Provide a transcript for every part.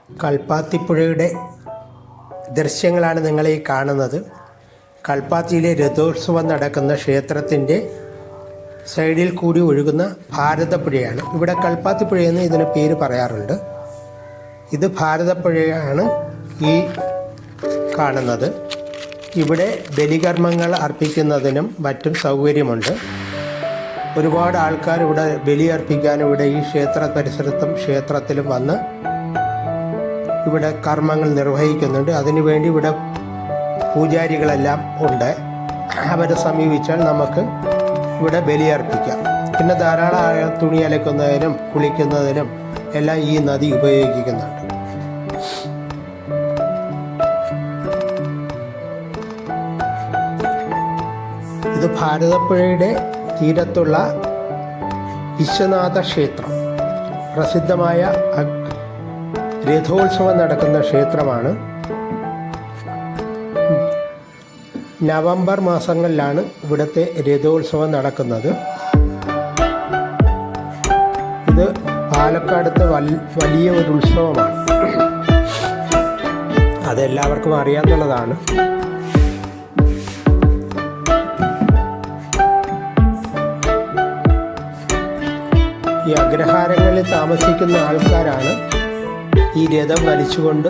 കൽപ്പാത്തിപ്പുഴയുടെ ദൃശ്യങ്ങളാണ് നിങ്ങൾ ഈ കാണുന്നത്. കൽപ്പാത്തിയിലെ രഥോത്സവം നടക്കുന്ന ക്ഷേത്രത്തിൻ്റെ സൈഡിൽ കൂടി ഒഴുകുന്ന ഭാരതപ്പുഴയാണ്. ഇവിടെ കൽപ്പാത്തിപ്പുഴയെന്ന് ഇതിന് പേര് പറയാറുണ്ട്. ഇത് ഭാരതപ്പുഴയാണ് ഈ കാണുന്നത്. ഇവിടെ ബലികർമ്മങ്ങൾ അർപ്പിക്കുന്നതിനും മറ്റും സൗകര്യമുണ്ട്. ഒരുപാട് ആൾക്കാർ ഇവിടെ ബലിയർപ്പിക്കാനും ഇവിടെ ഈ ക്ഷേത്ര പരിസരത്തും ക്ഷേത്രത്തിലും വന്ന് ഇവിടെ കർമ്മങ്ങൾ നിർവഹിക്കുന്നുണ്ട്. അതിനുവേണ്ടി ഇവിടെ പൂജാരികളെല്ലാം ഉണ്ട്. അവരെ സമീപിച്ചാൽ നമുക്ക് ഇവിടെ ബലിയർപ്പിക്കാം. പിന്നെ ധാരാളം തുണി അലക്കുന്നതിനും കുളിക്കുന്നതിനും എല്ലാം ഈ നദി ഉപയോഗിക്കുന്നുണ്ട്. ഇത് ഭാരതപ്പുഴയുടെ തീരത്തുള്ള വിശ്വനാഥ ക്ഷേത്രം, പ്രസിദ്ധമായ രഥോത്സവം നടക്കുന്ന ക്ഷേത്രമാണ്. നവംബർ മാസങ്ങളിലാണ് ഇവിടുത്തെ രഥോത്സവം നടക്കുന്നത്. ഇത് പാലക്കാടത്തെ വലിയ ഒരു ഉത്സവമാണ്. അതെല്ലാവർക്കും അറിയാവുന്നതാണ്. ഈ അഗ്രഹാരങ്ങളിൽ താമസിക്കുന്ന ആൾക്കാരാണ് ഈ രഥം വലിച്ചുകൊണ്ട്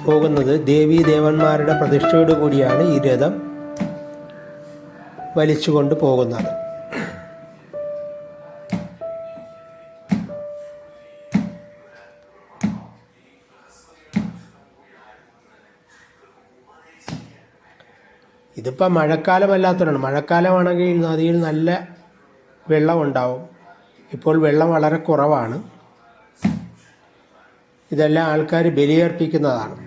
പോകുന്നത്. ദേവീ ദേവന്മാരുടെ പ്രതിഷ്ഠയോടു കൂടിയാണ് ഈ രഥം വലിച്ചുകൊണ്ട് പോകുന്നത്. ഇതിപ്പോൾ മഴക്കാലമല്ലാത്തതാണ്. മഴക്കാലമാണെങ്കിൽ നദിയിൽ നല്ല വെള്ളമുണ്ടാവും. ഇപ്പോൾ വെള്ളം വളരെ കുറവാണ്. ഇതെല്ലാം ആൾക്കാർ ബലിയർപ്പിക്കുന്നതാണ്.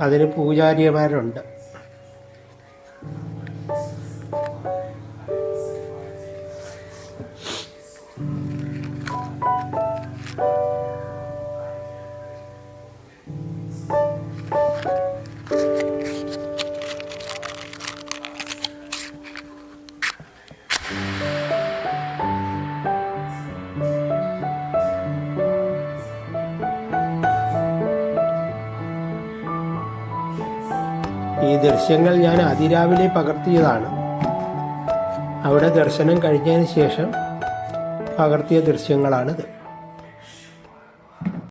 അതിന് പൂജാരിമാരുണ്ട്. ഈ ദൃശ്യങ്ങൾ ഞാൻ അതിരാവിലെ പകർത്തിയതാണ്. അവിടെ ദർശനം കഴിഞ്ഞതിന് ശേഷം പകർത്തിയ ദൃശ്യങ്ങളാണിത്.